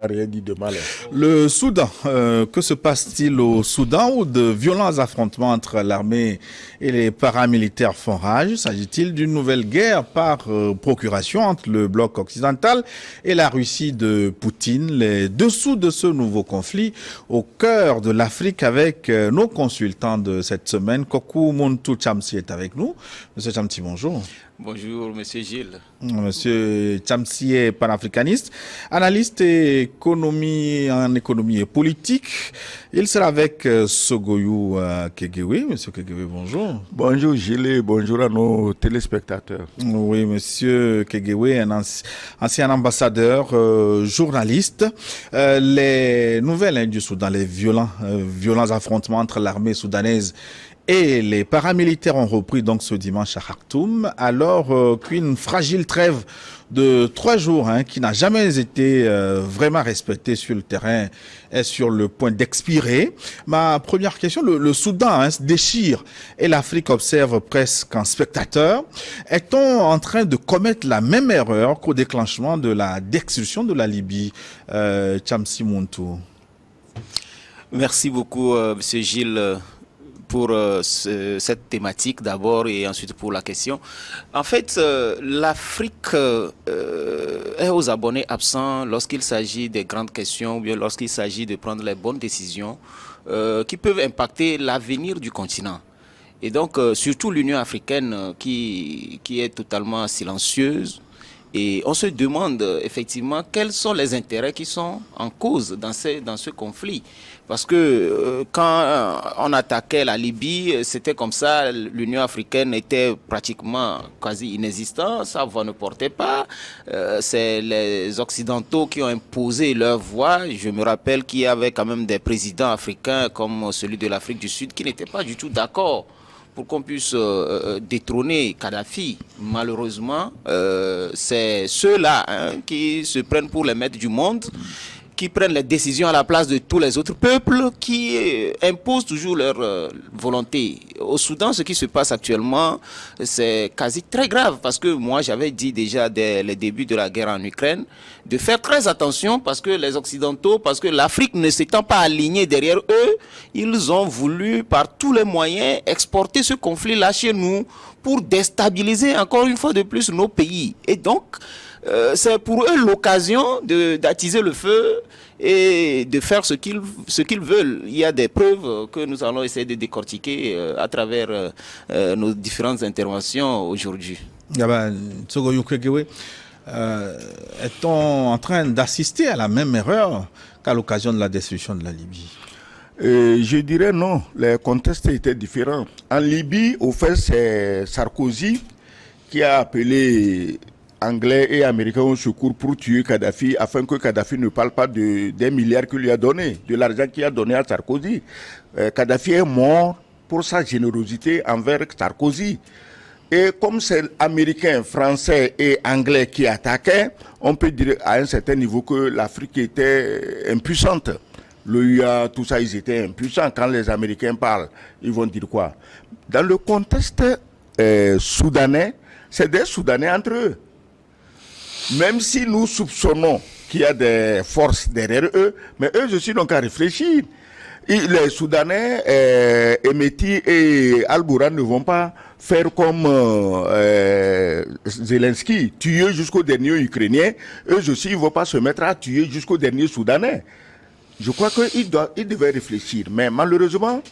rien dit de mal. Le Soudan, que se passe-t-il au Soudan où de violents affrontements entre l'armée et les paramilitaires font rage? S'agit-il d'une nouvelle guerre par procuration entre le bloc occidental et la Russie de Poutine? Les dessous de ce nouveau conflit au cœur de l'Afrique avec nos consultants de cette semaine. Kokou Muntu Chamsi est avec nous. Monsieur Chamsi, bonjour. Bonjour, Monsieur Gilles. Monsieur Chamsi est panafricaniste, analyste en économie et politique. Il sera avec Sogoyou Kegewe. Monsieur Kegewe, bonjour. Bonjour Gilles et bonjour à nos téléspectateurs. Oui, Monsieur Kegewe, un ancien ambassadeur, journaliste. Les nouvelles du Soudan, les violents affrontements entre l'armée soudanaise et les paramilitaires ont repris donc ce dimanche à Khartoum, alors qu'une fragile trêve de 3 jours, qui n'a jamais été vraiment respectée sur le terrain, est sur le point d'expirer. Ma première question, le Soudan se déchire et l'Afrique observe presque en spectateur. Est-on en train de commettre la même erreur qu'au déclenchement de la d'expulsion de la Libye, Chamsi Muntu? Merci beaucoup, Monsieur Gilles, pour cette thématique d'abord et ensuite pour la question. En fait, l'Afrique est aux abonnés absents lorsqu'il s'agit des grandes questions ou bien lorsqu'il s'agit de prendre les bonnes décisions qui peuvent impacter l'avenir du continent. Et donc, surtout l'Union africaine qui est totalement silencieuse. Et on se demande effectivement quels sont les intérêts qui sont en cause dans ce conflit. Parce que quand on attaquait la Libye, c'était comme ça, l'Union africaine était pratiquement quasi inexistante, sa voix ne portait pas. C'est les Occidentaux qui ont imposé leur voix. Je me rappelle qu'il y avait quand même des présidents africains comme celui de l'Afrique du Sud qui n'étaient pas du tout d'accord pour qu'on puisse détrôner Kadhafi. Malheureusement, c'est ceux-là qui se prennent pour les maîtres du monde, qui prennent les décisions à la place de tous les autres peuples, qui imposent toujours leur volonté. Au Soudan, ce qui se passe actuellement, c'est quasi très grave, parce que moi, j'avais dit déjà dès le début de la guerre en Ukraine, de faire très attention, parce que les Occidentaux, parce que l'Afrique ne s'étant pas alignée derrière eux, ils ont voulu, par tous les moyens, exporter ce conflit-là chez nous, pour déstabiliser encore une fois de plus nos pays. Et donc, c'est pour eux l'occasion d'attiser le feu et de faire ce qu'ils veulent. Il y a des preuves que nous allons essayer de décortiquer à travers nos différentes interventions aujourd'hui. Est-on en train d'assister à la même erreur qu'à l'occasion de la destruction de la Libye? Je dirais non, les contextes étaient différents. En Libye, au fait, c'est Sarkozy qui a appelé Anglais et Américains au secours pour tuer Kadhafi, afin que Kadhafi ne parle pas des milliards qu'il lui a donné, de l'argent qu'il a donné à Sarkozy. Kadhafi est mort pour sa générosité envers Sarkozy. Et comme c'est Américains, Français et Anglais qui attaquaient, on peut dire à un certain niveau que l'Afrique était impuissante. L'OUA, tout ça, ils étaient impuissants. Quand les Américains parlent, ils vont dire quoi? Dans le contexte soudanais, c'est des Soudanais entre eux. Même si nous soupçonnons qu'il y a des forces derrière eux, mais eux aussi n'ont qu'à réfléchir. Les Soudanais, Emeti et Al-Bourhan ne vont pas faire comme Zelensky, tuer jusqu'au dernier Ukrainien. Eux aussi, ils ne vont pas se mettre à tuer jusqu'au dernier Soudanais. Je crois qu'ils devaient réfléchir. Mais malheureusement,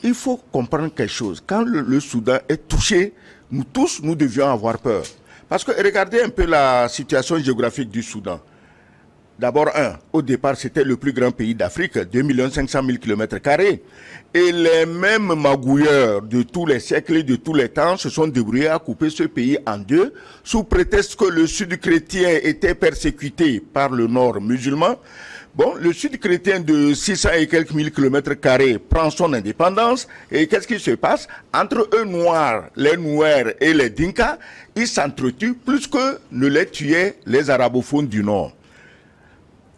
il faut comprendre quelque chose. Quand le Soudan est touché, nous tous, nous devions avoir peur. Parce que regardez un peu la situation géographique du Soudan. D'abord, au départ, c'était le plus grand pays d'Afrique, 2 500 000 km². Et les mêmes magouilleurs de tous les siècles et de tous les temps se sont débrouillés à couper ce pays en deux, sous prétexte que le sud chrétien était persécuté par le nord musulman. Bon, le sud chrétien de 600 et quelques mille km² prend son indépendance. Et qu'est-ce qui se passe? Entre eux noirs, les Nouers et les Dinka, ils s'entretuent plus que ne les tuaient les arabophones du nord.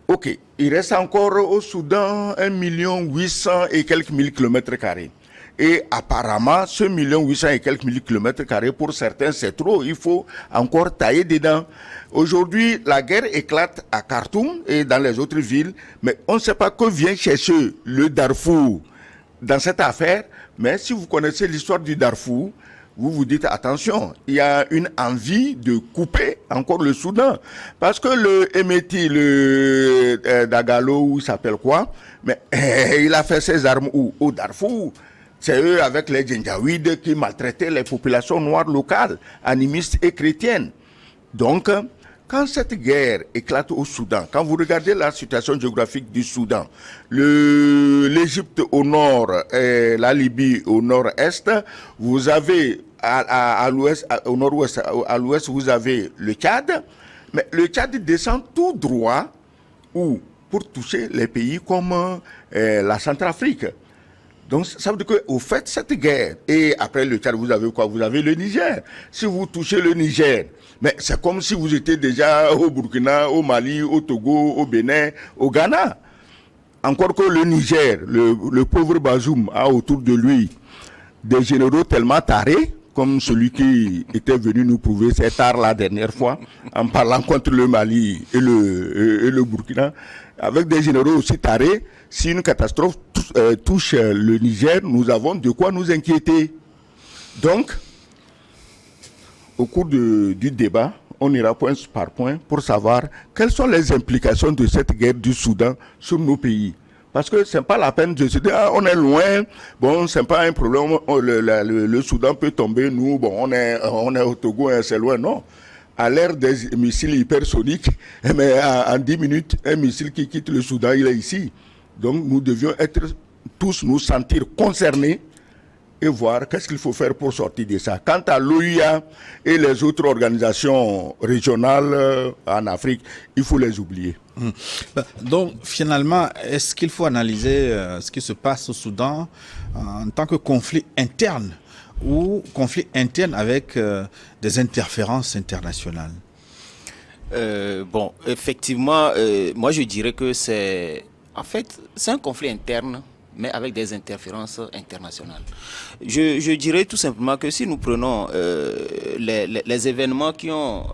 Ok, il reste encore au Soudan 1 800 000 et quelques mille km². Et apparemment, ce 1 800 000 et quelques mille kilomètres carrés, pour certains, c'est trop. Il faut encore tailler dedans. Aujourd'hui, la guerre éclate à Khartoum et dans les autres villes, mais on ne sait pas que vient chercher le Darfour dans cette affaire. Mais si vous connaissez l'histoire du Darfour, vous vous dites attention, il y a une envie de couper encore le Soudan. Parce que le Emeti, le Dagalo, ou il s'appelle quoi, mais il a fait ses armes où? Au Darfour. C'est eux avec les Djendjaouides qui maltraitaient les populations noires locales, animistes et chrétiennes. Donc, quand cette guerre éclate au Soudan, quand vous regardez la situation géographique du Soudan, l'Égypte au nord et la Libye au nord-est, vous avez à l'ouest, au nord-ouest, à l'ouest, vous avez le Tchad, mais le Tchad descend tout droit pour toucher les pays comme la Centrafrique. Donc, ça veut dire qu'au fait, cette guerre, et après le Tchad, vous avez quoi? Vous avez le Niger. Si vous touchez le Niger, mais c'est comme si vous étiez déjà au Burkina, au Mali, au Togo, au Bénin, au Ghana. Encore que le Niger, le pauvre Bazoum a autour de lui des généraux tellement tarés, comme celui qui était venu nous prouver cet art la dernière fois, en parlant contre le Mali et le Burkina, avec des généraux aussi tarés. Si une catastrophe touche le Niger, nous avons de quoi nous inquiéter. Donc, au cours du débat, on ira point par point pour savoir quelles sont les implications de cette guerre du Soudan sur nos pays. Parce que ce n'est pas la peine de se dire, on est loin, bon, ce n'est pas un problème, le Soudan peut tomber, nous, bon, on est au Togo, c'est loin, non. À l'ère des missiles hypersoniques, mais en 10 minutes, un missile qui quitte le Soudan, il est ici. Donc nous devions tous nous sentir concernés et voir qu'est-ce qu'il faut faire pour sortir de ça. Quant à l'OUA et les autres organisations régionales en Afrique, il faut les oublier. Donc finalement, est-ce qu'il faut analyser ce qui se passe au Soudan en tant que conflit interne ou conflit interne avec des interférences internationales? Bon, effectivement, moi je dirais que c'est un conflit interne, mais avec des interférences internationales. Je dirais tout simplement que si nous prenons les événements qui ont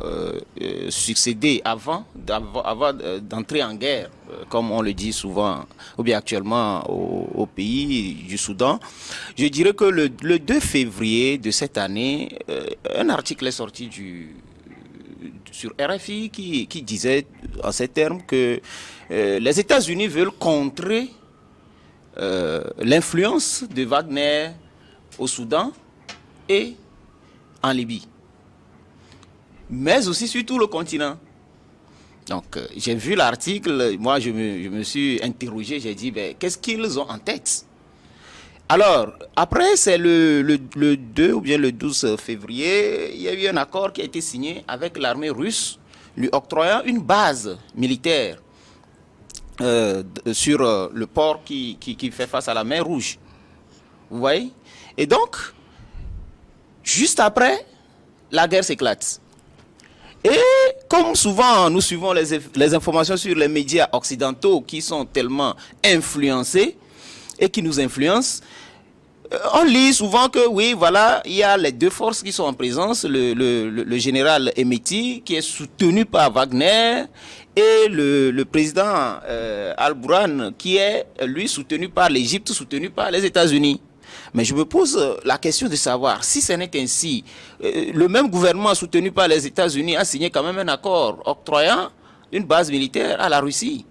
succédé avant d'entrer en guerre, comme on le dit souvent, ou bien actuellement au pays du Soudan, je dirais que le 2 février de cette année, un article est sorti sur RFI qui disait en ces termes que les États-Unis veulent contrer l'influence de Wagner au Soudan et en Libye, mais aussi sur tout le continent. Donc j'ai vu l'article, moi je me suis interrogé, j'ai dit qu'est-ce qu'ils ont en tête? Alors, après, c'est le 2 ou bien le 12 février, il y a eu un accord qui a été signé avec l'armée russe, lui octroyant une base militaire sur le port qui fait face à la mer Rouge. Vous voyez? Et donc, juste après, la guerre s'éclate. Et comme souvent, nous suivons les informations sur les médias occidentaux qui sont tellement influencés et qui nous influencent, on lit souvent que oui, voilà, il y a les deux forces qui sont en présence, le général Emeti qui est soutenu par Wagner et le président Al-Bourhan qui est lui soutenu par l'Égypte, soutenu par les États-Unis. Mais je me pose la question de savoir si ce n'est ainsi. Le même gouvernement soutenu par les États-Unis a signé quand même un accord octroyant une base militaire à la Russie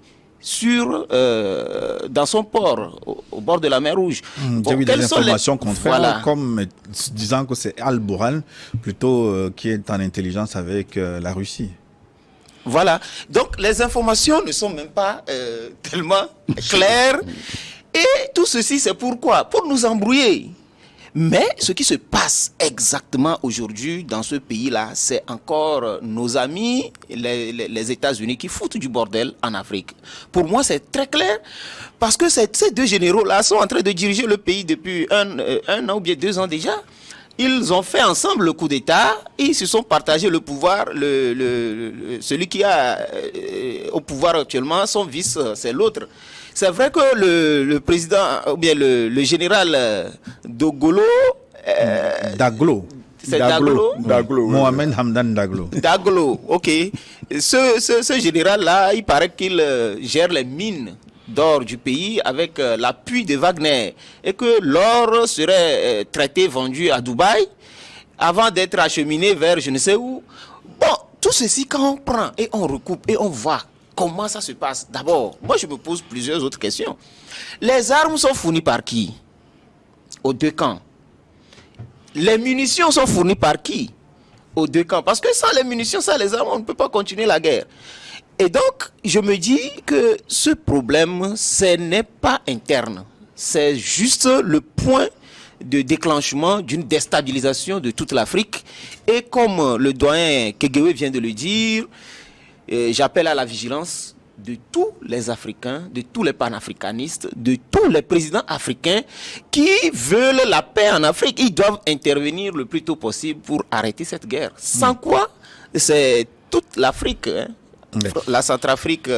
dans son port, au bord de la mer Rouge. J'ai vu des informations contraires, comme disant que c'est Al-Bourhan plutôt qui est en intelligence avec la Russie. Voilà. Donc les informations ne sont même pas tellement claires. Et tout ceci, c'est pourquoi? Pour nous embrouiller. Mais ce qui se passe exactement aujourd'hui dans ce pays-là, c'est encore nos amis, les États-Unis, qui foutent du bordel en Afrique. Pour moi, c'est très clair, parce que ces deux généraux-là sont en train de diriger le pays depuis un an ou bien 2 ans déjà. Ils ont fait ensemble le coup d'État, et ils se sont partagés le pouvoir. Celui qui a au pouvoir actuellement, son vice, c'est l'autre. C'est vrai que le président, ou bien le général Dogolo... Daglo. C'est Daglo. Daglo, oui. Mohamed Hamdan Daglo. Daglo, ok. Ce général-là, il paraît qu'il gère les mines d'or du pays avec l'appui de Wagner et que l'or serait traité, vendu à Dubaï avant d'être acheminé vers je ne sais où. Bon, tout ceci, quand on prend et on recoupe et on voit comment ça se passe, d'abord, moi je me pose plusieurs autres questions. Les armes sont fournies par qui? Aux deux camps. Les munitions sont fournies par qui? Aux deux camps. Parce que sans les munitions, sans les armes, on ne peut pas continuer la guerre. Et donc, je me dis que ce problème, ce n'est pas interne. C'est juste le point de déclenchement d'une déstabilisation de toute l'Afrique. Et comme le doyen Kegewé vient de le dire, j'appelle à la vigilance de tous les Africains, de tous les panafricanistes, de tous les présidents africains qui veulent la paix en Afrique. Ils doivent intervenir le plus tôt possible pour arrêter cette guerre. Sans quoi, c'est toute l'Afrique, hein, la Centrafrique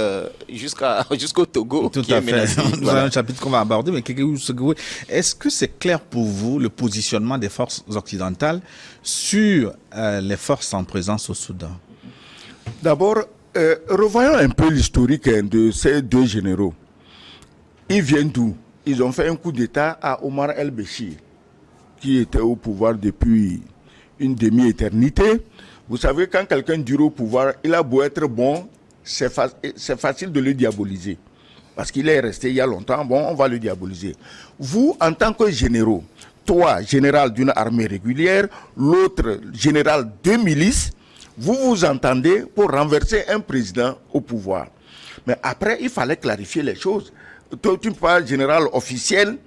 jusqu'au Togo Tout qui à est fait. menacée. Nous avons un chapitre qu'on va aborder, mais est-ce que c'est clair pour vous le positionnement des forces occidentales sur les forces en présence au Soudan? D'abord, revoyons un peu l'historique de ces deux généraux. Ils viennent d'où? Ils ont fait un coup d'État à Omar el-Béchir, qui était au pouvoir depuis une demi-éternité. Vous savez, quand quelqu'un dure au pouvoir, il a beau être bon, c'est facile de le diaboliser. Parce qu'il est resté il y a longtemps, bon, on va le diaboliser. Vous, en tant que généraux, toi, général d'une armée régulière, l'autre, général de milice, vous vous entendez pour renverser un président au pouvoir. Mais après, il fallait clarifier les choses. Toi, tu parles général officiel,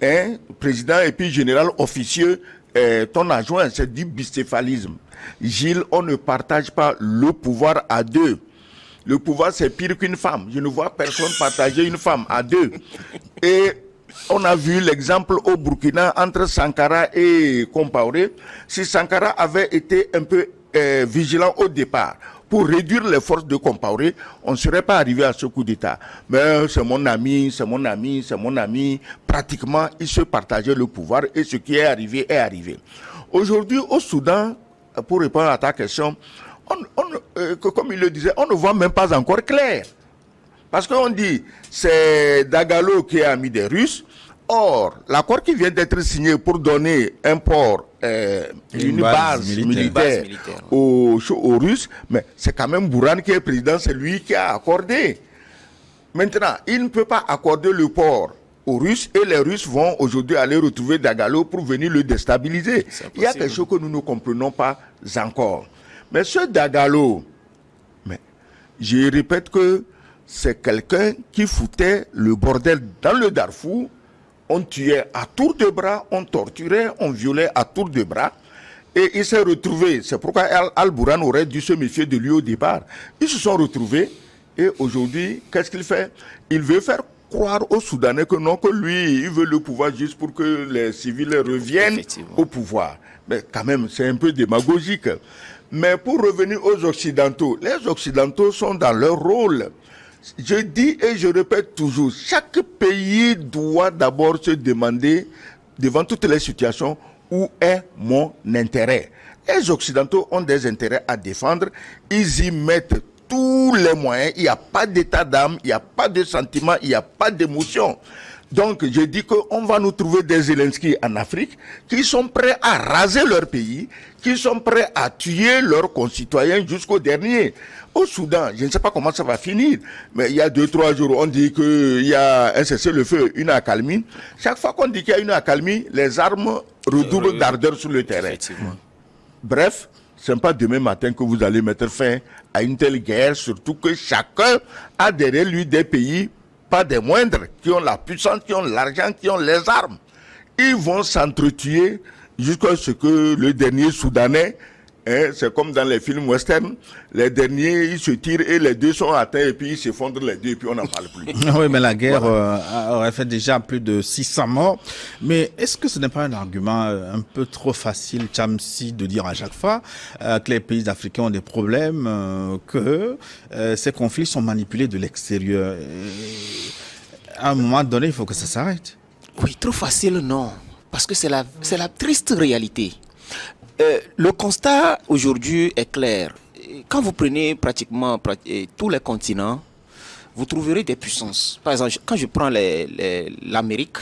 hein, président, et puis général officieux, ton adjoint, c'est du bicéphalisme. Gilles, on ne partage pas le pouvoir à deux. Le pouvoir, c'est pire qu'une femme. Je ne vois personne partager une femme à deux. Et on a vu l'exemple au Burkina entre Sankara et Compaoré. Si Sankara avait été un peu vigilant au départ pour réduire les forces de Compaoré, on ne serait pas arrivé à ce coup d'État. Mais c'est mon ami, c'est mon ami, c'est mon ami. Pratiquement, ils se partageaient le pouvoir et ce qui est arrivé est arrivé. Aujourd'hui, au Soudan, pour répondre à ta question, comme il le disait, on ne voit même pas encore clair. Parce qu'on dit, c'est Dagalo qui est ami des Russes. Or, l'accord qui vient d'être signé pour donner un port, une base militaire aux Russes, mais c'est quand même Bourhan qui est président, c'est lui qui a accordé. Maintenant, il ne peut pas accorder le port aux Russes et les Russes vont aujourd'hui aller retrouver Dagalo pour venir le déstabiliser. Il y a quelque chose que nous ne comprenons pas encore. Mais ce Dagalo, mais je répète que c'est quelqu'un qui foutait le bordel dans le Darfour. On tuait à tour de bras, on torturait, on violait à tour de bras. Et il s'est retrouvé, c'est pourquoi Al-Bourhan aurait dû se méfier de lui au départ. Ils se sont retrouvés et aujourd'hui, qu'est-ce qu'il fait? Il veut faire croire aux Soudanais que non, que lui, il veut le pouvoir juste pour que les civils reviennent au pouvoir. Mais quand même, c'est un peu démagogique. Mais pour revenir aux Occidentaux, les Occidentaux sont dans leur rôle. Je dis et je répète toujours, chaque pays doit d'abord se demander, devant toutes les situations, où est mon intérêt. Les Occidentaux ont des intérêts à défendre, ils y mettent tous les moyens, il n'y a pas d'état d'âme, il n'y a pas de sentiment, il n'y a pas d'émotion. Donc je dis qu'on va nous trouver des Zelensky en Afrique qui sont prêts à raser leur pays, qui sont prêts à tuer leurs concitoyens jusqu'au dernier. Au Soudan, je ne sais pas comment ça va finir, mais il y a 2-3 jours, on dit qu'il y a un cessez-le-feu, une accalmie. Chaque fois qu'on dit qu'il y a une accalmie, les armes redoublent d'ardeur sur le terrain. Bref, ce n'est pas demain matin que vous allez mettre fin à une telle guerre, surtout que chacun a derrière lui des pays, pas des moindres, qui ont la puissance, qui ont l'argent, qui ont les armes. Ils vont s'entretuer jusqu'à ce que le dernier Soudanais, c'est comme dans les films western, les derniers, ils se tirent et les deux sont atteints et puis ils s'effondrent les deux et puis on n'en parle plus. Oui, mais la guerre aurait fait déjà plus de 600 morts. Mais est-ce que ce n'est pas un argument un peu trop facile, Chamsi, de dire à chaque fois que les pays africains ont des problèmes, que ces conflits sont manipulés de l'extérieur? À un moment donné, il faut que ça s'arrête. Oui, trop facile, non. Parce que c'est la triste réalité. Le constat aujourd'hui est clair. Quand vous prenez pratiquement tous les continents, vous trouverez des puissances. Par exemple, quand je prends l'Amérique,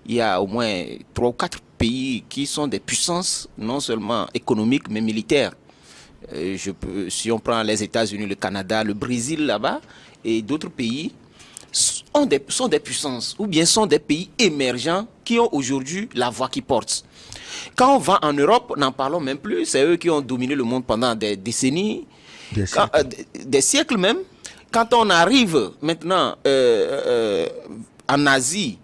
il y a au moins 3 ou 4 pays qui sont des puissances, non seulement économiques, mais militaires. Si on prend les États-Unis, le Canada, le Brésil là-bas, et d'autres pays, sont des puissances, ou bien sont des pays émergents qui ont aujourd'hui la voix qui porte. Quand on va en Europe, n'en parlons même plus, c'est eux qui ont dominé le monde pendant des décennies, des siècles même. Quand on arrive maintenant en Asie,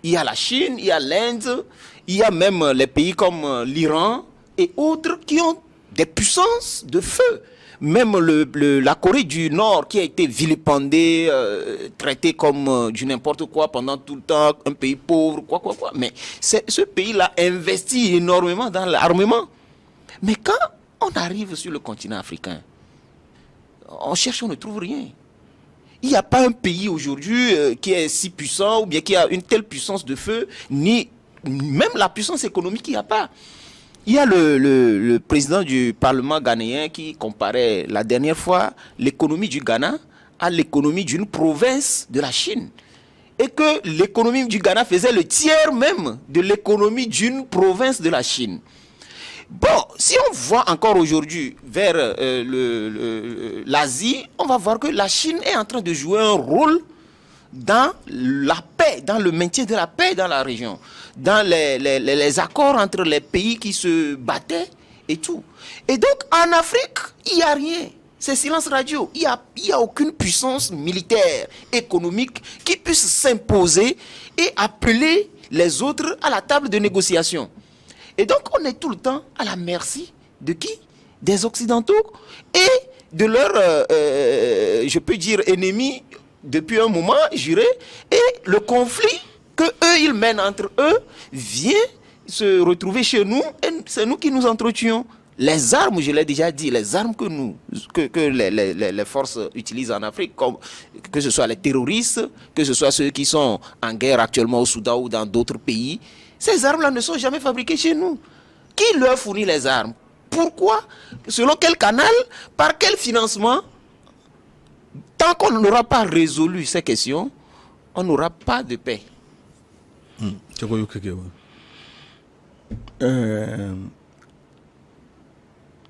il y a la Chine, il y a l'Inde, il y a même les pays comme l'Iran et autres qui ont des puissances de feu. Même la Corée du Nord qui a été vilipendée, traitée comme du n'importe quoi pendant tout le temps, un pays pauvre, quoi. Mais ce pays-là investit énormément dans l'armement. Mais quand on arrive sur le continent africain, on cherche, on ne trouve rien. Il n'y a pas un pays aujourd'hui qui est si puissant ou bien qui a une telle puissance de feu, ni même la puissance économique, il n'y a pas. Il y a le président du Parlement ghanéen qui comparait la dernière fois l'économie du Ghana à l'économie d'une province de la Chine. Et que l'économie du Ghana faisait le tiers même de l'économie d'une province de la Chine. Bon, si on voit encore aujourd'hui vers l'Asie, on va voir que la Chine est en train de jouer un rôle dans la paix, dans le maintien de la paix dans la région, dans les accords entre les pays qui se battaient et tout. Et donc, en Afrique, il n'y a rien. C'est silence radio. Il n'y a aucune puissance militaire, économique qui puisse s'imposer et appeler les autres à la table de négociation. Et donc, on est tout le temps à la merci de qui? Des Occidentaux et de leurs, je peux dire, ennemis depuis un moment, juré. Et le conflit que eux ils mènent entre eux vient se retrouver chez nous et c'est nous qui nous entretuons. Les armes, je l'ai déjà dit, les armes que les forces utilisent en Afrique, comme, que ce soit les terroristes, que ce soit ceux qui sont en guerre actuellement au Soudan ou dans d'autres pays, ces armes-là ne sont jamais fabriquées chez nous. Qui leur fournit les armes? Pourquoi? Selon quel canal? Par quel financement? Tant qu'on n'aura pas résolu ces questions, on n'aura pas de paix.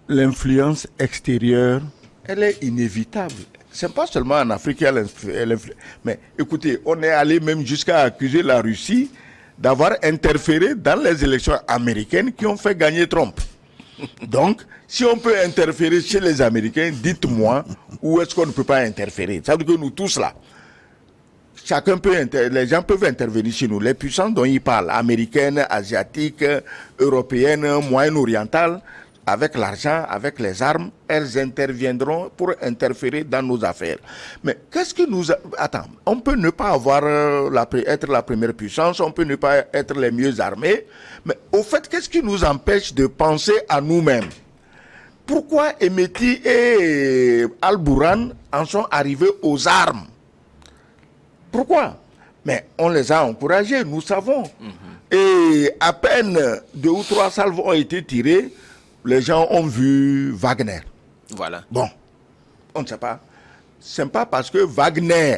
L'influence extérieure, elle est inévitable. C'est pas seulement en Afrique qu'il y a l'influence. Mais écoutez, on est allé même jusqu'à accuser la Russie d'avoir interféré dans les élections américaines qui ont fait gagner Trump. Donc, si on peut interférer chez les Américains, dites-moi où est-ce qu'on ne peut pas interférer. Ça veut dire que nous tous là, les gens peuvent intervenir chez nous. Les puissances dont ils parlent, américaines, asiatiques, européennes, moyen-orientales, avec l'argent, avec les armes, elles interviendront pour interférer dans nos affaires. Mais qu'est-ce que nous... Attends, on peut ne pas avoir être la première puissance, on peut ne pas être les mieux armés, mais au fait, qu'est-ce qui nous empêche de penser à nous-mêmes? Pourquoi Emeti et Al-Bourhan en sont arrivés aux armes? Pourquoi? Mais on les a encouragés, nous savons. Et à peine 2 ou 3 salves ont été tirées, les gens ont vu Wagner. Voilà. Bon, on ne sait pas. Ce n'est pas parce que Wagner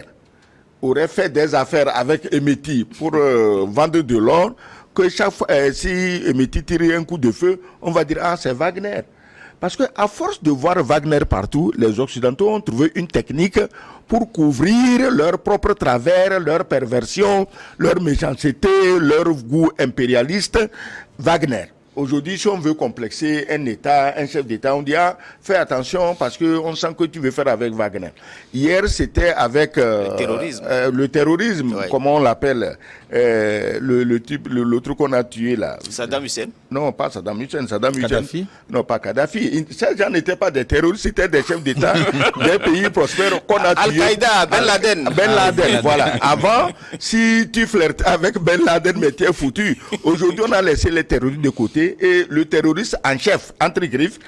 aurait fait des affaires avec Emeti pour vendre de l'or que chaque fois, si Emeti tire un coup de feu, on va dire « Ah, c'est Wagner ». Parce qu'à force de voir Wagner partout, les Occidentaux ont trouvé une technique pour couvrir leurs propres travers, leurs perversions, leur méchanceté, leur goût impérialiste. Wagner. Aujourd'hui, si on veut complexer un État, un chef d'État, on dit ah, fais attention parce qu'on sent que tu veux faire avec Wagner. Hier, c'était avec le terrorisme, ouais. Comment on l'appelle, l'autre qu'on a tué là. Saddam Hussein? Non, pas Saddam Hussein. Kadhafi? Non, pas Kadhafi. Ces gens n'étaient pas des terroristes, c'était des chefs d'État des pays prospères qu'on a tués. Al-Qaïda, Ben Laden. Ben Laden, voilà. Avant, si tu flirtes avec Ben Laden, mais tu es foutu. Aujourd'hui, on a laissé les terroristes de côté. arrêté et le terroriste en chef, entre griffes,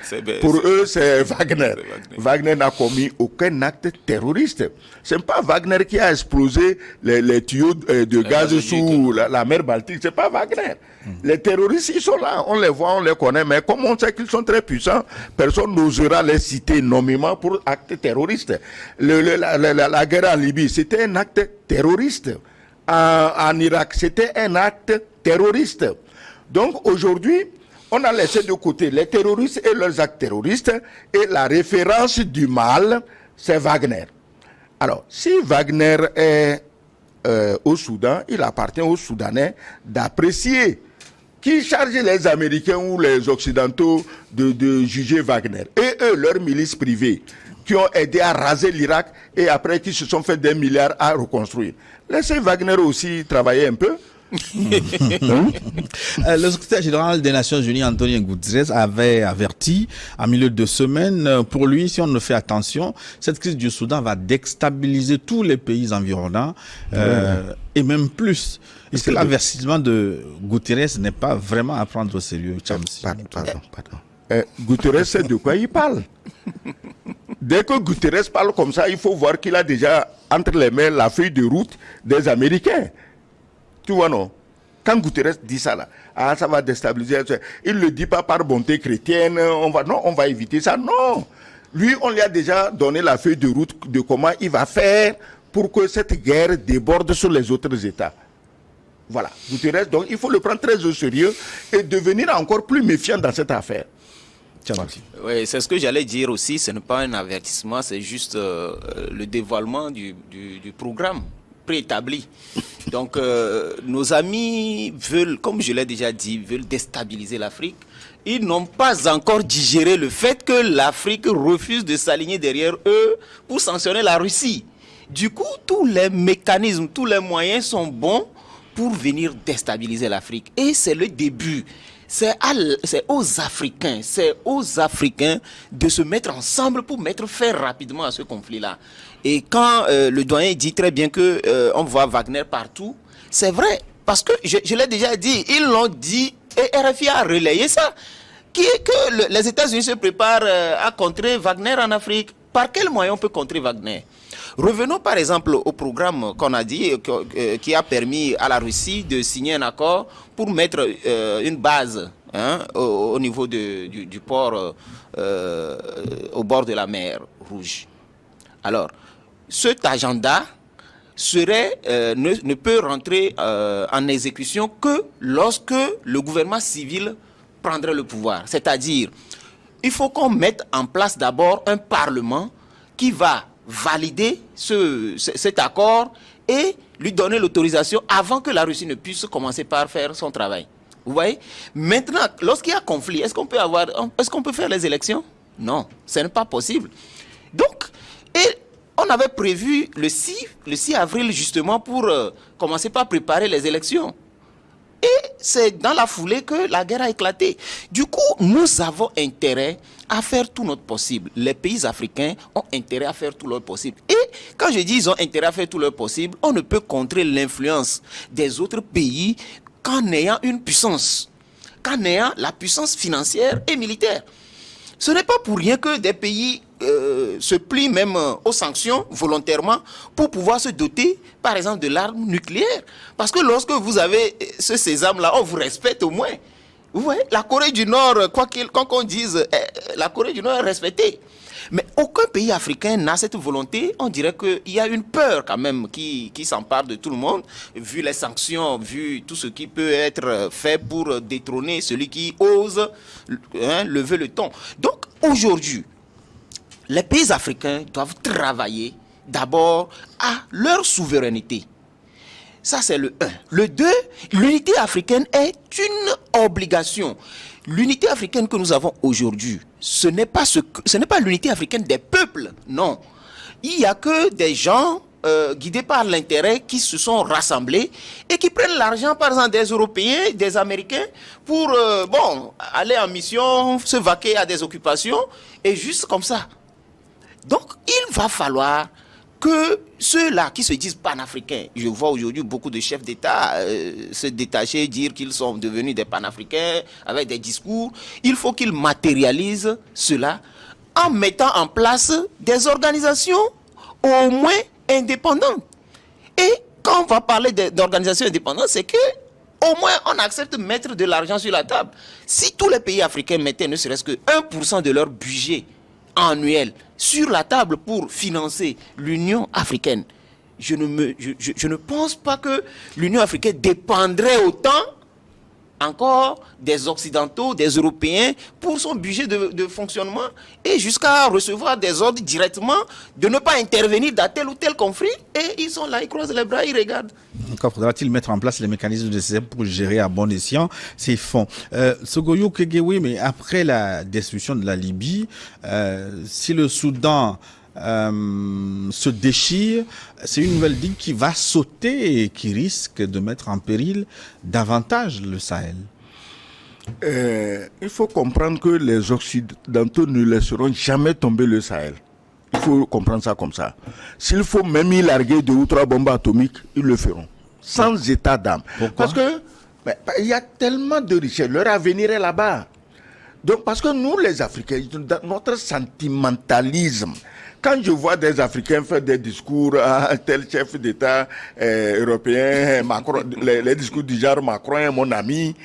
pour eux, c'est Wagner. Wagner n'a commis aucun acte terroriste. Ce n'est pas Wagner qui a explosé les tuyaux de gaz sous la mer Baltique. Ce n'est pas Wagner. Les terroristes, ils sont là. On les voit, on les connaît. Mais comme on sait qu'ils sont très puissants, personne n'osera les citer nommément pour actes terroristes. La guerre en Libye, c'était un acte terroriste. En Irak, c'était un acte terroriste. Donc aujourd'hui, on a laissé de côté les terroristes et leurs actes terroristes, et la référence du mal, c'est Wagner. Alors, si Wagner est au Soudan, il appartient aux Soudanais d'apprécier. Qui charge les Américains ou les Occidentaux de juger Wagner? Et eux, leurs milices privées, qui ont aidé à raser l'Irak et après qui se sont fait des milliards à reconstruire. Laissez Wagner aussi travailler un peu. Le secrétaire général des Nations Unies, Antonio Guterres, avait averti en milieu de semaine, pour lui, si on ne fait attention, cette crise du Soudan va déstabiliser tous les pays environnants et même plus. Est-ce que l'avertissement de Guterres n'est pas vraiment à prendre au sérieux, Chamsi? Pardon. Guterres sait de quoi il parle. Dès que Guterres parle comme ça, il faut voir qu'il a déjà entre les mains la feuille de route des Américains. Tu vois, non? Quand Guterres dit ça, là, ça va déstabiliser. Il ne le dit pas par bonté chrétienne, on va éviter ça. Non! Lui, on lui a déjà donné la feuille de route de comment il va faire pour que cette guerre déborde sur les autres États. Voilà. Guterres, donc, il faut le prendre très au sérieux et devenir encore plus méfiant dans cette affaire. Oui, c'est ce que j'allais dire aussi. Ce n'est pas un avertissement, c'est juste le dévoilement du programme préétabli. Donc, nos amis veulent, comme je l'ai déjà dit, veulent déstabiliser l'Afrique. Ils n'ont pas encore digéré le fait que l'Afrique refuse de s'aligner derrière eux pour sanctionner la Russie. Du coup, tous les mécanismes, tous les moyens sont bons pour venir déstabiliser l'Afrique. Et c'est le début. C'est aux Africains de se mettre ensemble pour mettre fin rapidement à ce conflit-là. Et quand le doyen dit très bien que on voit Wagner partout, c'est vrai, parce que je l'ai déjà dit, ils l'ont dit et RFI a relayé ça, que les États-Unis se préparent à contrer Wagner en Afrique. Par quel moyen on peut contrer Wagner? Revenons par exemple au programme qu'on a dit, qui a permis à la Russie de signer un accord pour mettre une base au niveau du port au bord de la mer Rouge. Alors, cet agenda ne peut rentrer en exécution que lorsque le gouvernement civil prendrait le pouvoir. C'est-à-dire, il faut qu'on mette en place d'abord un parlement qui va valider cet accord et lui donner l'autorisation avant que la Russie ne puisse commencer par faire son travail. Vous voyez? Maintenant, lorsqu'il y a conflit, est-ce qu'on peut faire les élections? Non, ce n'est pas possible. Donc, on avait prévu le 6 avril justement pour commencer par préparer les élections. Et c'est dans la foulée que la guerre a éclaté. Du coup, nous avons intérêt à faire tout notre possible. Les pays africains ont intérêt à faire tout leur possible. Et quand je dis ils ont intérêt à faire tout leur possible, on ne peut contrer l'influence des autres pays qu'en ayant une puissance, qu'en ayant la puissance financière et militaire. Ce n'est pas pour rien que des pays se plient même aux sanctions volontairement pour pouvoir se doter, par exemple, de l'arme nucléaire. Parce que lorsque vous avez ce sésame-là, on vous respecte au moins. Vous voyez, la Corée du Nord, quoi qu'on dise, la Corée du Nord est respectée. Mais aucun pays africain n'a cette volonté. On dirait qu'il y a une peur quand même qui s'empare de tout le monde, vu les sanctions, vu tout ce qui peut être fait pour détrôner celui qui ose lever le ton. Donc aujourd'hui, les pays africains doivent travailler d'abord à leur souveraineté. Ça, c'est le 1. Le 2, l'unité africaine est une obligation. L'unité africaine que nous avons aujourd'hui, ce n'est pas l'unité africaine des peuples, non. Il n'y a que des gens guidés par l'intérêt qui se sont rassemblés et qui prennent l'argent, par exemple, des Européens, des Américains, pour aller en mission, se vaquer à des occupations, et juste comme ça. Donc, il va falloir que ceux-là qui se disent panafricains, je vois aujourd'hui beaucoup de chefs d'État se détacher, dire qu'ils sont devenus des panafricains avec des discours, il faut qu'ils matérialisent cela en mettant en place des organisations au moins indépendantes. Et quand on va parler d'organisations indépendantes, c'est que au moins on accepte de mettre de l'argent sur la table. Si tous les pays africains mettaient ne serait-ce que 1% de leur budget annuel sur la table pour financer l'Union africaine, je ne pense pas que l'Union africaine dépendrait autant encore des Occidentaux, des Européens pour son budget de fonctionnement et jusqu'à recevoir des ordres directement de ne pas intervenir dans tel ou tel conflit et ils sont là, ils croisent les bras, ils regardent. Encore faudra-t-il mettre en place les mécanismes nécessaires pour gérer à bon escient ces fonds. Sogoyo Kegewe, mais après la destruction de la Libye, si le Soudan se déchire, c'est une nouvelle digue qui va sauter et qui risque de mettre en péril davantage le Sahel. Il faut comprendre que les Occidentaux ne laisseront jamais tomber le Sahel. Il faut comprendre ça comme ça. S'il faut même y larguer 2 ou 3 bombes atomiques, ils le feront. Sans état d'âme. Pourquoi? Parce que il y a tellement de richesses. Leur avenir est là-bas. Donc, parce que nous, les Africains, notre sentimentalisme, quand je vois des Africains faire des discours à tel chef d'État européen, Macron, les discours du genre Macron est mon ami,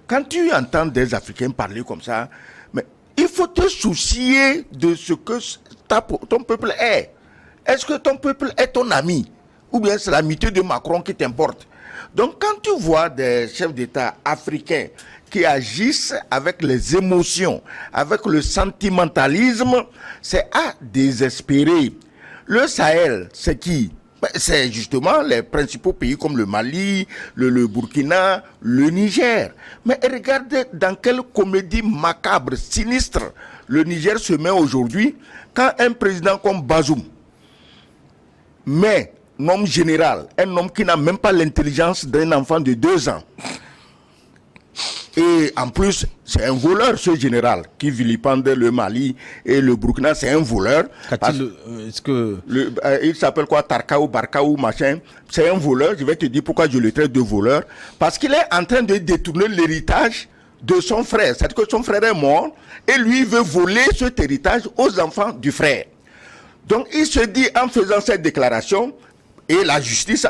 quand tu entends des Africains parler comme ça, mais il faut te soucier de ce que ton peuple est. Est-ce que ton peuple est ton ami? Ou bien c'est l'amitié de Macron qui t'importe? Donc quand tu vois des chefs d'État africains qui agissent avec les émotions, avec le sentimentalisme, c'est à désespérer. Le Sahel, c'est qui? C'est justement les principaux pays comme le Mali, le Burkina, le Niger. Mais regardez dans quelle comédie macabre, sinistre, le Niger se met aujourd'hui quand un président comme Bazoum met un homme général, un homme qui n'a même pas l'intelligence d'un enfant de 2 ans. Et en plus, c'est un voleur, ce général, qui vilipende le Mali et le Burkina, c'est un voleur. Il s'appelle quoi, Tarkaou, Barkaou, machin. C'est un voleur, je vais te dire pourquoi je le traite de voleur. Parce qu'il est en train de détourner l'héritage de son frère. C'est-à-dire que son frère est mort et lui il veut voler cet héritage aux enfants du frère. Donc il se dit en faisant cette déclaration, et la justice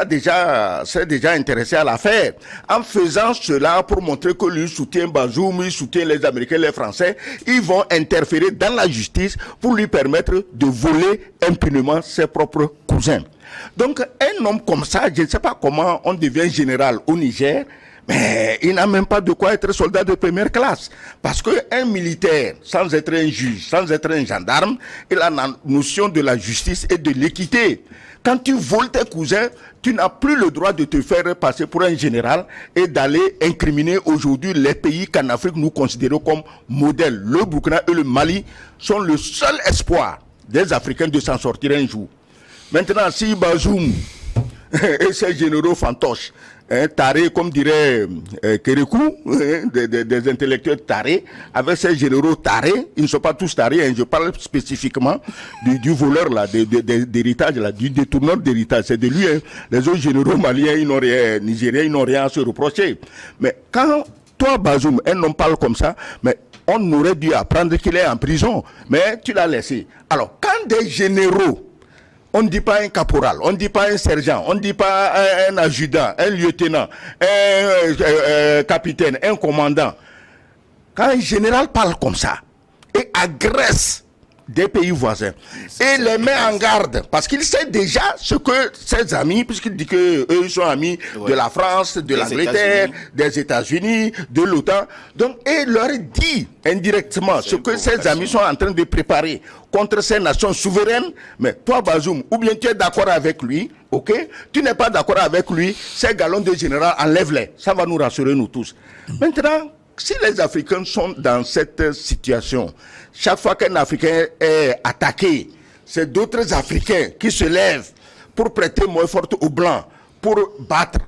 s'est déjà intéressée à l'affaire, en faisant cela pour montrer que lui soutient Bazoum, il soutient les Américains, les Français, ils vont interférer dans la justice pour lui permettre de voler impunément ses propres cousins. Donc un homme comme ça, je ne sais pas comment on devient général au Niger, mais il n'a même pas de quoi être soldat de première classe. Parce qu'un militaire, sans être un juge, sans être un gendarme, il a la notion de la justice et de l'équité. Quand tu voles tes cousins, tu n'as plus le droit de te faire passer pour un général et d'aller incriminer aujourd'hui les pays qu'en Afrique nous considérons comme modèles. Le Burkina et le Mali sont le seul espoir des Africains de s'en sortir un jour. Maintenant, si Bazoum et ses généraux fantoches, tarés, comme dirait Kérékou, des intellectuels tarés, avec ces généraux tarés, ils ne sont pas tous tarés, je parle spécifiquement du voleur là, d'héritage là, du détourneur d'héritage, c'est de lui. Les autres généraux maliens, nigériens, ils n'ont rien à se reprocher. Mais quand toi, Bazoum, un homme parle comme ça, mais on aurait dû apprendre qu'il est en prison, mais tu l'as laissé. Alors, quand des généraux, on ne dit pas un caporal, on ne dit pas un sergent, on ne dit pas un adjudant, un lieutenant, un capitaine, un commandant. Quand un général parle comme ça et agresse des pays voisins et les met en garde, parce qu'il sait déjà ce que ses amis, puisqu'il dit qu'eux ils sont amis de la France, de l'Angleterre, des États-Unis, de l'OTAN, donc et leur dit indirectement ce que ses amis sont en train de préparer contre ces nations souveraines. Mais toi, Bazoum, ou bien tu es d'accord avec lui, ok, tu n'es pas d'accord avec lui, ces galons de général, enlève-les, ça va nous rassurer nous tous. Maintenant, si les Africains sont dans cette situation, chaque fois qu'un Africain est attaqué, c'est d'autres Africains qui se lèvent pour prêter main forte aux Blancs, pour battre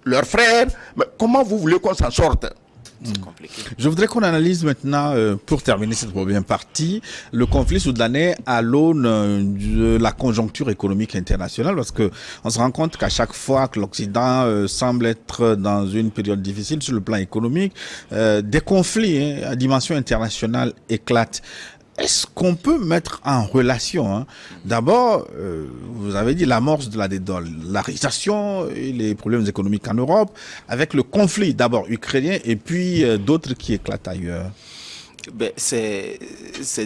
leurs frères. Mais comment vous voulez qu'on s'en sorte? C'est compliqué. Je voudrais qu'on analyse maintenant, pour terminer cette première partie, le conflit soudanais à l'aune de la conjoncture économique internationale, parce que on se rend compte qu'à chaque fois que l'Occident semble être dans une période difficile sur le plan économique, des conflits à dimension internationale éclatent. Est-ce qu'on peut mettre en relation, d'abord, vous avez dit l'amorce de la dédollarisation et les problèmes économiques en Europe, avec le conflit d'abord ukrainien et puis d'autres qui éclatent ailleurs? Ben, c'est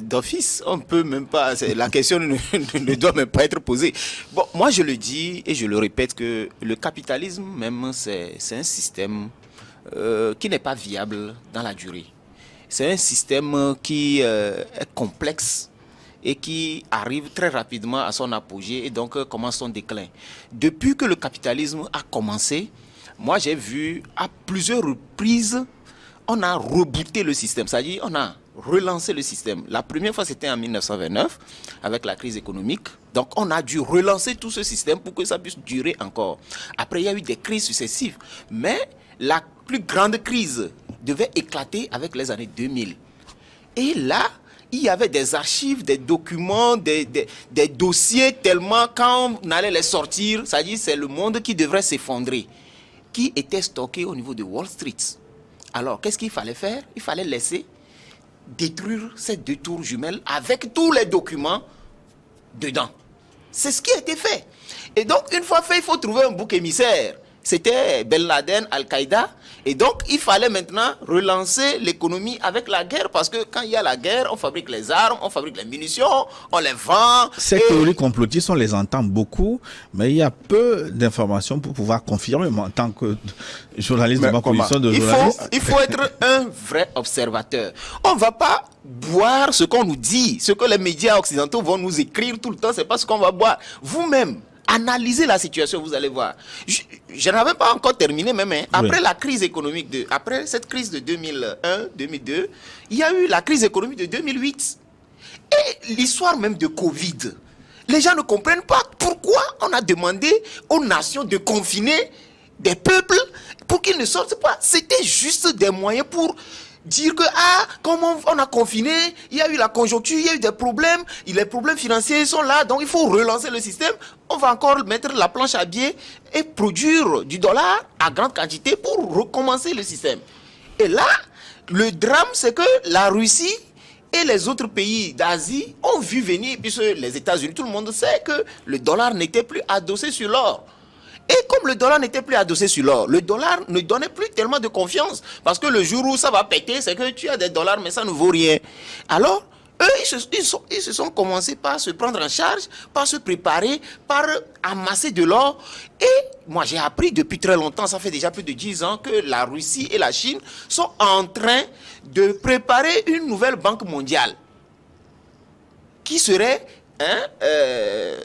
d'office. On peut même pas. La question ne doit même pas être posée. Bon, moi je le dis et je le répète que le capitalisme même c'est un système qui n'est pas viable dans la durée. C'est un système qui est complexe et qui arrive très rapidement à son apogée et donc commence son déclin. Depuis que le capitalisme a commencé, moi j'ai vu à plusieurs reprises, on a rebooté le système, c'est-à-dire on a relancé le système. La première fois c'était en 1929 avec la crise économique. Donc on a dû relancer tout ce système pour que ça puisse durer encore. Après il y a eu des crises successives, mais la plus grande crise devait éclater avec les années 2000. Et là, il y avait des archives, des documents, des dossiers tellement quand on allait les sortir, c'est-à-dire c'est le monde qui devrait s'effondrer, qui était stocké au niveau de Wall Street. Alors, qu'est-ce qu'il fallait faire? Il fallait laisser détruire ces deux tours jumelles avec tous les documents dedans. C'est ce qui a été fait. Et donc, une fois fait, il faut trouver un bouc émissaire. C'était Ben Laden, Al-Qaïda. Et donc, il fallait maintenant relancer l'économie avec la guerre. Parce que quand il y a la guerre, on fabrique les armes, on fabrique les munitions, on les vend. Ces théories complotistes, on les entend beaucoup, mais il y a peu d'informations pour pouvoir confirmer. Moi, en tant que journaliste de ma position de journaliste... Il faut être un vrai observateur. On ne va pas boire ce qu'on nous dit, ce que les médias occidentaux vont nous écrire tout le temps, c'est pas ce qu'on va boire. Vous-même, analysez la situation, vous allez voir. Je n'avais pas encore terminé même. Après la crise économique, après cette crise de 2001-2002, il y a eu la crise économique de 2008. Et l'histoire même de Covid. Les gens ne comprennent pas pourquoi on a demandé aux nations de confiner des peuples pour qu'ils ne sortent pas. C'était juste des moyens pour dire que, comme on a confiné, il y a eu la conjoncture, il y a eu des problèmes, les problèmes financiers sont là, donc il faut relancer le système. On va encore mettre la planche à billets et produire du dollar à grande quantité pour recommencer le système. Et là, le drame, c'est que la Russie et les autres pays d'Asie ont vu venir, puisque les États-Unis, tout le monde sait que le dollar n'était plus adossé sur l'or. Et comme le dollar n'était plus adossé sur l'or, le dollar ne donnait plus tellement de confiance. Parce que le jour où ça va péter, c'est que tu as des dollars, mais ça ne vaut rien. Alors, eux, ils se sont commencés par se prendre en charge, par se préparer, par amasser de l'or. Et moi, j'ai appris depuis très longtemps, ça fait déjà plus de 10 ans, que la Russie et la Chine sont en train de préparer une nouvelle banque mondiale qui serait...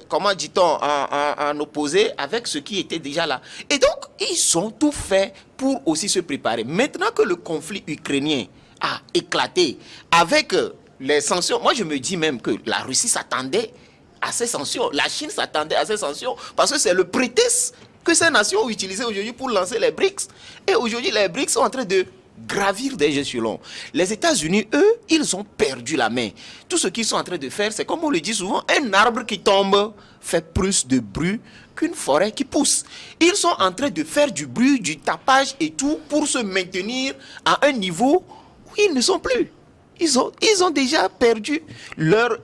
comment dit-on, en opposé avec ce qui était déjà là. Et donc, ils ont tout fait pour aussi se préparer. Maintenant que le conflit ukrainien a éclaté avec les sanctions, moi je me dis même que la Russie s'attendait à ces sanctions, la Chine s'attendait à ces sanctions, parce que c'est le prétexte que ces nations ont utilisé aujourd'hui pour lancer les BRICS. Et aujourd'hui, les BRICS sont en train de gravir des échelons. Les États-Unis, eux, ils ont perdu la main. Tout ce qu'ils sont en train de faire, c'est comme on le dit souvent, un arbre qui tombe fait plus de bruit qu'une forêt qui pousse. Ils sont en train de faire du bruit, du tapage et tout pour se maintenir à un niveau où ils ne sont plus. Ils ont déjà perdu leur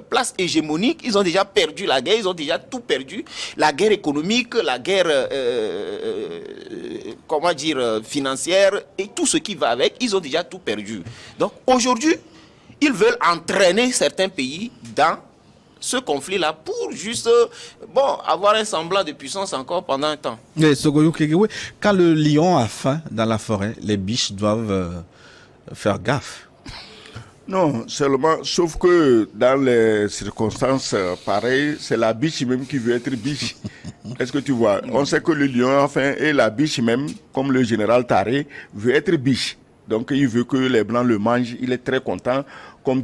place hégémonique, ils ont déjà perdu la guerre, ils ont déjà tout perdu. La guerre économique, la guerre financière et tout ce qui va avec, ils ont déjà tout perdu. Donc aujourd'hui, ils veulent entraîner certains pays dans ce conflit-là pour juste avoir un semblant de puissance encore pendant un temps. Mais Sogoyou Kegewé, quand le lion a faim dans la forêt, les biches doivent... faire gaffe. Non, seulement, sauf que dans les circonstances pareilles, c'est la biche même qui veut être biche. Est-ce que tu vois? On sait que le lion, enfin, et la biche même, comme le général Taré, veut être biche. Donc, il veut que les Blancs le mangent. Il est très content on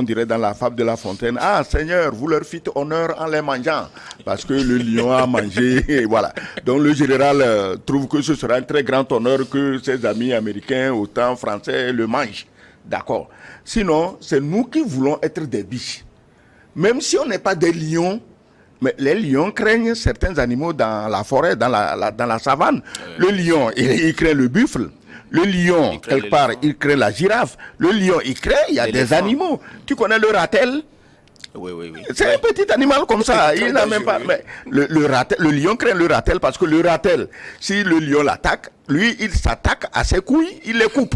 dirait dans la fable de La Fontaine, ah Seigneur, vous leur fîtes honneur en les mangeant, parce que le lion a mangé, et voilà. Donc le général trouve que ce sera un très grand honneur que ses amis américains, autant français, le mangent. D'accord. Sinon, c'est nous qui voulons être des biches. Même si on n'est pas des lions, mais les lions craignent certains animaux dans la forêt, dans la savane. Le lion, il craint le buffle. Le lion, quelque part, il craint la girafe. Le lion, il craint, il y a des animaux. Tu connais le ratel? Oui. C'est un petit animal comme ça. Il n'a même pas. Mais le lion craint le ratel parce que le ratel, si le lion l'attaque, lui, il s'attaque à ses couilles, il les coupe.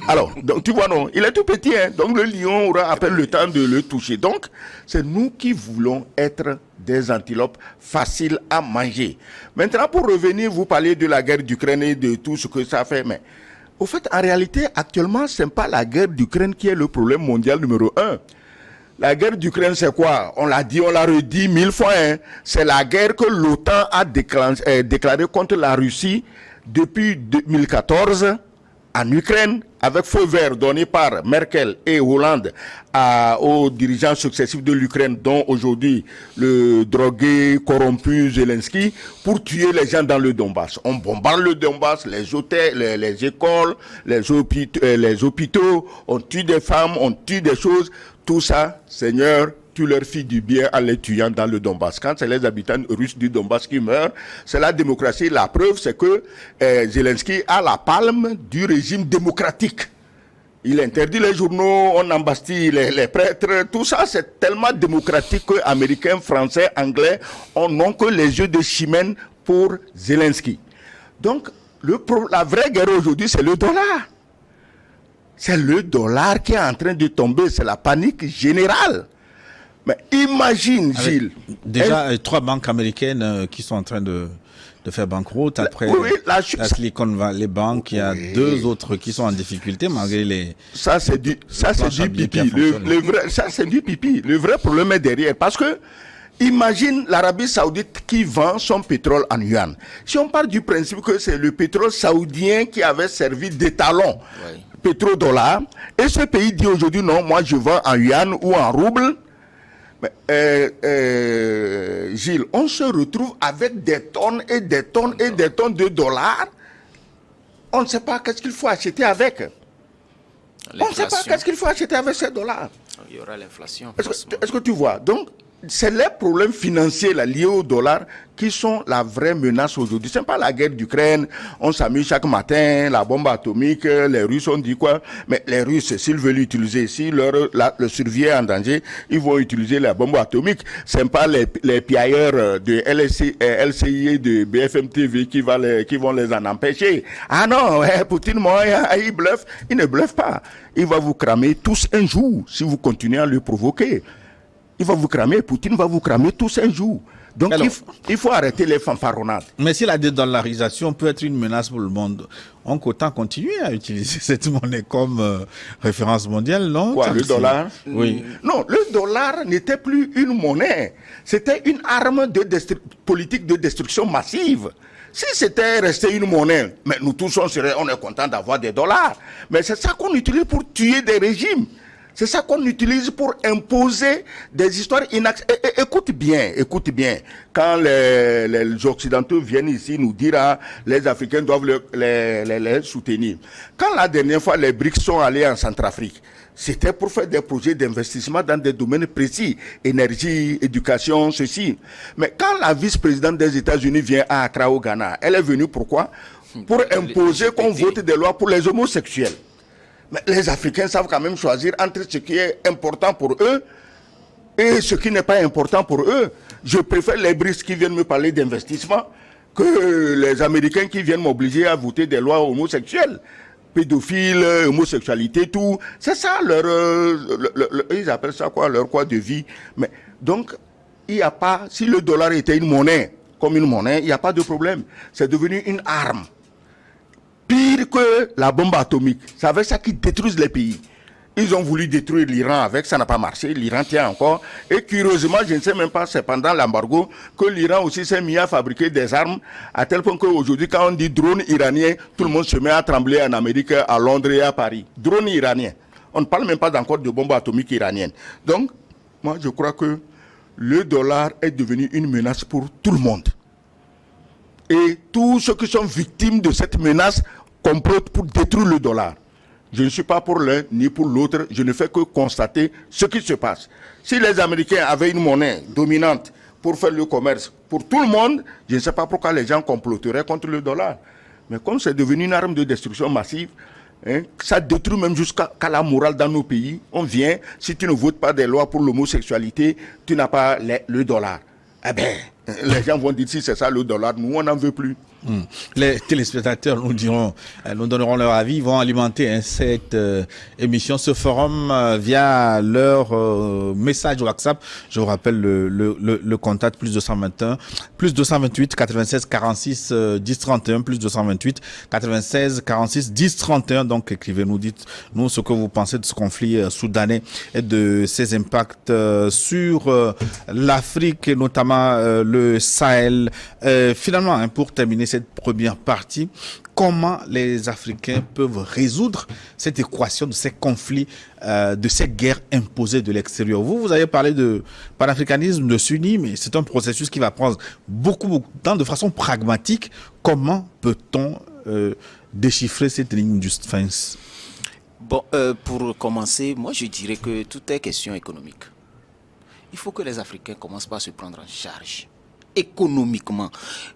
Alors, donc, tu vois, non, il est tout petit, hein, donc le lion aura à peine le temps de le toucher. Donc, c'est nous qui voulons être des antilopes faciles à manger. Maintenant, pour revenir, vous parlez de la guerre d'Ukraine et de tout ce que ça fait, mais au fait, en réalité, actuellement, ce n'est pas la guerre d'Ukraine qui est le problème mondial numéro 1. La guerre d'Ukraine, c'est quoi? On l'a dit, on l'a redit 1000 fois. Hein. C'est la guerre que l'OTAN a déclarée contre la Russie depuis 2014 en Ukraine, avec feu vert donné par Merkel et Hollande aux dirigeants successifs de l'Ukraine, dont aujourd'hui le drogué corrompu Zelensky, pour tuer les gens dans le Donbass. On bombarde le Donbass, les hôtels, les écoles, les hôpitaux, on tue des femmes, on tue des choses. Tout ça, Seigneur, tu leur fais du bien en les tuant dans le Donbass. Quand c'est les habitants russes du Donbass qui meurent, c'est la démocratie. La preuve, c'est que Zelensky a la palme du régime démocratique. Il interdit les journaux, on embastille les prêtres. Tout ça, c'est tellement démocratique que Américains, Français, Anglais n'ont que les yeux de chimène pour Zelensky. Donc, la vraie guerre aujourd'hui, c'est le dollar. C'est le dollar qui est en train de tomber. C'est la panique générale. Mais imagine, Gilles. Déjà, 3 banques américaines qui sont en train de faire banqueroute. Après, la Silicon Valley Bank, il y a 2 autres qui sont en difficulté malgré les... Ça, c'est du pipi. Ça, c'est du pipi. Le vrai problème est derrière. Parce que, imagine l'Arabie Saoudite qui vend son pétrole en yuan. Si on part du principe que c'est le pétrole saoudien qui avait servi d'étalon, pétrodollar, et ce pays dit aujourd'hui, non, moi je vends en yuan ou en rouble. Mais, Gilles, on se retrouve avec des tonnes et des tonnes et des tonnes de dollars. On ne sait pas qu'est-ce qu'il faut acheter avec. On ne sait pas qu'est-ce qu'il faut acheter avec ces dollars. Il y aura l'inflation. Est-ce que tu vois? Donc, c'est les problèmes financiers là, liés au dollar qui sont la vraie menace aujourd'hui. Ce n'est pas la guerre d'Ukraine, on s'amuse chaque matin, la bombe atomique, les Russes ont dit quoi? Mais les Russes, s'ils veulent l'utiliser, si le survie est en danger, ils vont utiliser la bombe atomique. Ce n'est pas les piailleurs de LCI et de BFM TV qui vont les en empêcher. Ah non, Poutine, moi, il bluffe. Il ne bluffe pas. Il va vous cramer tous un jour si vous continuez à le provoquer. Il va vous cramer, Poutine va vous cramer tous un jour. Donc alors, il faut arrêter les fanfaronnades. Mais si la dédollarisation peut être une menace pour le monde, on peut autant continuer à utiliser cette monnaie comme référence mondiale, non? Quoi, le dollar? Oui. Non, le dollar n'était plus une monnaie. C'était une arme politique de destruction massive. Si c'était resté une monnaie, mais nous tous on est contents d'avoir des dollars. Mais c'est ça qu'on utilise pour tuer des régimes. C'est ça qu'on utilise pour imposer des histoires inacceptables. Écoute bien. Quand les Occidentaux viennent ici nous dire les Africains doivent les soutenir. Quand la dernière fois les BRICS sont allés en Centrafrique, c'était pour faire des projets d'investissement dans des domaines précis, énergie, éducation, ceci. Mais quand la vice-présidente des États-Unis vient à Accra au Ghana, elle est venue pourquoi? Pour imposer qu'on vote des lois pour les homosexuels. Mais les Africains savent quand même choisir entre ce qui est important pour eux et ce qui n'est pas important pour eux. Je préfère les BRICS qui viennent me parler d'investissement que les Américains qui viennent m'obliger à voter des lois homosexuelles. Pédophiles, homosexualité, tout. C'est ça ils appellent ça quoi, leur quoi de vie. Mais donc, il n'y a pas, si le dollar était une monnaie, comme une monnaie, il n'y a pas de problème. C'est devenu une arme. Pire que la bombe atomique. C'est avec ça qu'ils détruisent les pays. Ils ont voulu détruire l'Iran avec, ça n'a pas marché. L'Iran tient encore. Et curieusement, je ne sais même pas, c'est pendant l'embargo, que l'Iran aussi s'est mis à fabriquer des armes, à tel point qu'aujourd'hui, quand on dit drone iranien, tout le monde se met à trembler en Amérique, à Londres et à Paris. Drone iranien. On ne parle même pas encore de bombes atomiques iraniennes. Donc, moi, je crois que le dollar est devenu une menace pour tout le monde. Et tous ceux qui sont victimes de cette menace complotent pour détruire le dollar. Je ne suis pas pour l'un ni pour l'autre, je ne fais que constater ce qui se passe. Si les Américains avaient une monnaie dominante pour faire le commerce pour tout le monde, je ne sais pas pourquoi les gens comploteraient contre le dollar. Mais comme c'est devenu une arme de destruction massive, ça détruit même jusqu'à la morale dans nos pays. On vient, si tu ne votes pas des lois pour l'homosexualité, tu n'as pas le dollar. Eh bien, les gens vont dire si c'est ça le dollar, nous on n'en veut plus. Les téléspectateurs nous donneront leur avis, ils vont alimenter cette émission, ce forum via leur message WhatsApp. Je vous rappelle le contact plus 228 96 46 10 31 plus 228 96 46 10 31. Donc écrivez-nous, dites-nous ce que vous pensez de ce conflit soudanais et de ses impacts sur l'Afrique et notamment le Sahel. Finalement, pour terminer cette première partie, comment les Africains peuvent résoudre cette équation de ces conflits, de ces guerres imposées de l'extérieur? Vous avez parlé de panafricanisme, de sunni, mais c'est un processus qui va prendre beaucoup de temps de façon pragmatique. Comment peut-on déchiffrer cette ligne du fence? Bon, pour commencer, moi je dirais que tout est question économique. Il faut que les Africains commencent par se prendre en charge économiquement.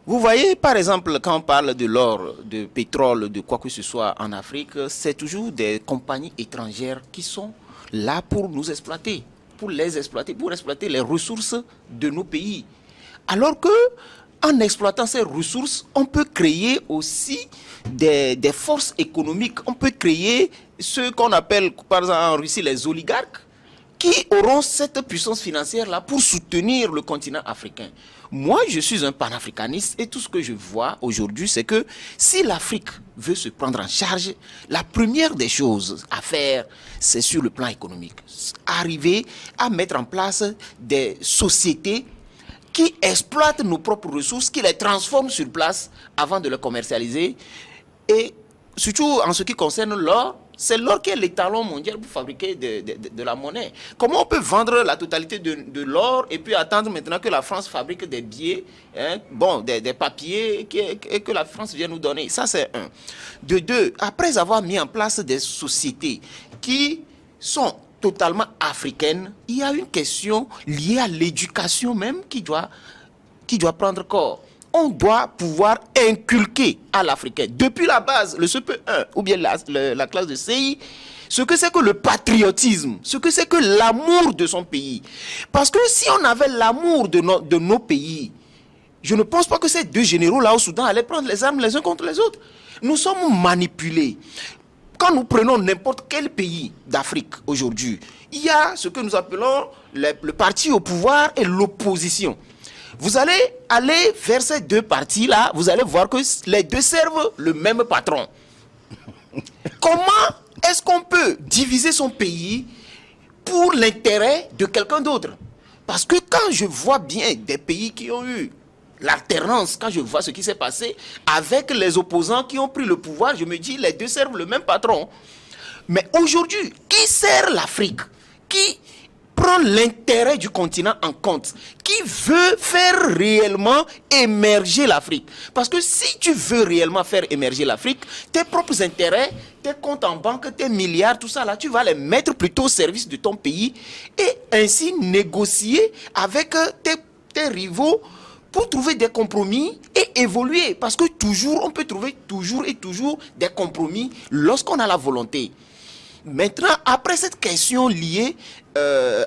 Vous voyez, par exemple, quand on parle de l'or, de pétrole, de quoi que ce soit en Afrique, c'est toujours des compagnies étrangères qui sont là pour nous exploiter, pour exploiter les ressources de nos pays. Alors que, en exploitant ces ressources, on peut créer aussi des forces économiques. On peut créer ce qu'on appelle, par exemple en Russie, les oligarques, qui auront cette puissance financière-là pour soutenir le continent africain. Moi, je suis un panafricaniste et tout ce que je vois aujourd'hui, c'est que si l'Afrique veut se prendre en charge, la première des choses à faire, c'est sur le plan économique. Arriver à mettre en place des sociétés qui exploitent nos propres ressources, qui les transforment sur place avant de les commercialiser. Et surtout en ce qui concerne l'or, c'est l'or qui est l'étalon mondial pour fabriquer de la monnaie. Comment on peut vendre la totalité de l'or et puis attendre maintenant que la France fabrique des billets, des papiers et que la France vienne nous donner? Ça, c'est un. De deux, après avoir mis en place des sociétés qui sont totalement africaines, il y a une question liée à l'éducation même qui doit prendre corps. On doit pouvoir inculquer à l'Africain, depuis la base, le CP1 ou bien la classe de CI, ce que c'est que le patriotisme, ce que c'est que l'amour de son pays. Parce que si on avait l'amour de nos pays, je ne pense pas que ces deux généraux-là au Soudan allaient prendre les armes les uns contre les autres. Nous sommes manipulés. Quand nous prenons n'importe quel pays d'Afrique aujourd'hui, il y a ce que nous appelons le parti au pouvoir et l'opposition. Vous allez aller vers ces deux partis-là, vous allez voir que les deux servent le même patron. Comment est-ce qu'on peut diviser son pays pour l'intérêt de quelqu'un d'autre? Parce que quand je vois bien des pays qui ont eu l'alternance, quand je vois ce qui s'est passé avec les opposants qui ont pris le pouvoir, je me dis les deux servent le même patron. Mais aujourd'hui, qui sert l'Afrique? Qui prend l'intérêt du continent en compte, qui veut faire réellement émerger l'Afrique? Parce que si tu veux réellement faire émerger l'Afrique, tes propres intérêts, tes comptes en banque, tes milliards, tout ça là, tu vas les mettre plutôt au service de ton pays et ainsi négocier avec tes rivaux pour trouver des compromis et évoluer. Parce que on peut trouver toujours des compromis lorsqu'on a la volonté. Maintenant, après cette question liée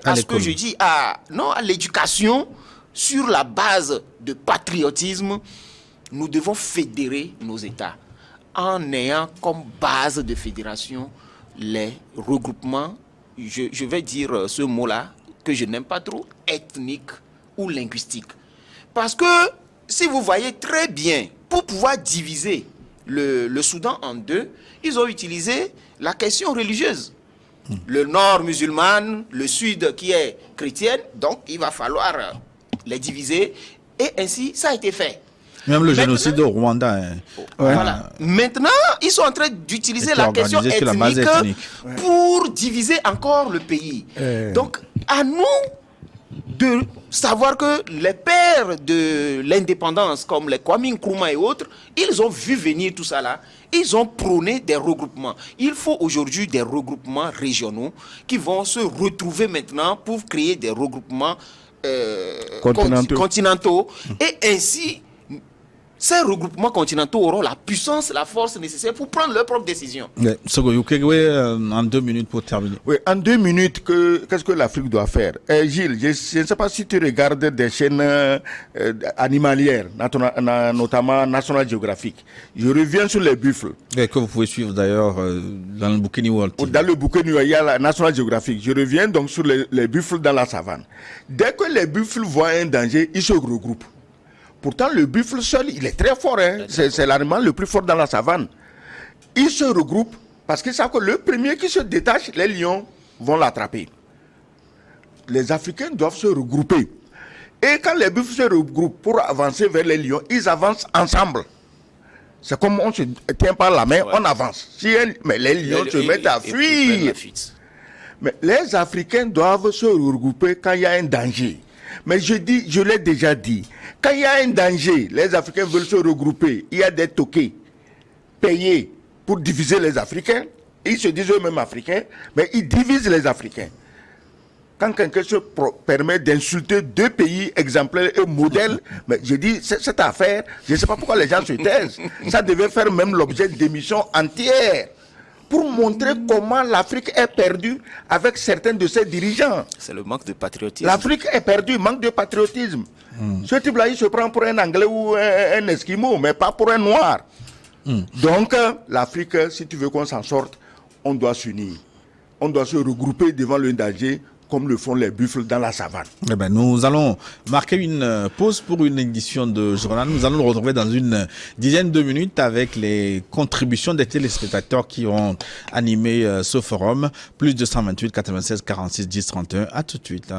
à ce que je dis, à l'éducation, sur la base de patriotisme, nous devons fédérer nos États en ayant comme base de fédération les regroupements, je vais dire ce mot-là, que je n'aime pas trop, ethnique ou linguistique. Parce que, si vous voyez très bien, pour pouvoir diviser le Soudan en deux, ils ont utilisé la question religieuse. Le nord musulman, le sud qui est chrétienne, donc il va falloir les diviser. Et ainsi, ça a été fait. Même le génocide au Rwanda. Hein. Voilà. Maintenant, ils sont en train d'utiliser la question organisé sur la base ethnique pour diviser encore le pays. Donc, à nous de savoir que les pères de l'indépendance, comme les Kwame Nkrumah et autres, ils ont vu venir tout ça là. Ils ont prôné des regroupements. Il faut aujourd'hui des regroupements régionaux qui vont se retrouver maintenant pour créer des regroupements continentaux. Et ainsi, ces regroupements continentaux auront la puissance, la force nécessaire pour prendre leurs propres décisions. Sogoyou Kegwe, en 2 minutes pour terminer. Oui, en 2 minutes, qu'est-ce que l'Afrique doit faire? Gilles, je ne sais pas si tu regardes des chaînes animalières, notamment National Geographic. Je reviens sur les buffles. Que vous pouvez suivre d'ailleurs dans le Bukini World. Dans le Bukini, il y a la National Geographic. Je reviens donc sur les buffles dans la savane. Dès que les buffles voient un danger, ils se regroupent. Pourtant, le buffle seul, il est très fort. Hein? C'est l'animal le plus fort dans la savane. Ils se regroupent parce qu'ils savent que le premier qui se détache, les lions vont l'attraper. Les Africains doivent se regrouper. Et quand les buffles se regroupent pour avancer vers les lions, ils avancent ensemble. C'est comme on se tient par la main, on avance. Mais les lions se mettent à fuir. Mais les Africains doivent se regrouper quand il y a un danger. Mais je l'ai déjà dit, quand il y a un danger, les Africains veulent se regrouper. Il y a des toqués payés pour diviser les Africains. Ils se disent eux-mêmes Africains, mais ils divisent les Africains. Quand quelqu'un se permet d'insulter 2 pays exemplaires et modèles, mais je dis, cette affaire, je ne sais pas pourquoi les gens se taisent. Ça devait faire même l'objet d'émissions entières pour montrer comment l'Afrique est perdue avec certains de ses dirigeants. C'est le manque de patriotisme. L'Afrique est perdue, manque de patriotisme. Ce type-là, il se prend pour un Anglais ou un Esquimau, mais pas pour un Noir. Donc, l'Afrique, si tu veux qu'on s'en sorte, on doit s'unir. On doit se regrouper devant le danger, comme le font les buffles dans la savane. Eh ben, nous allons marquer une pause pour une édition de journal. Nous allons nous retrouver dans une dizaine de minutes avec les contributions des téléspectateurs qui ont animé ce forum. Plus 228 96 46 10 31. À tout de suite.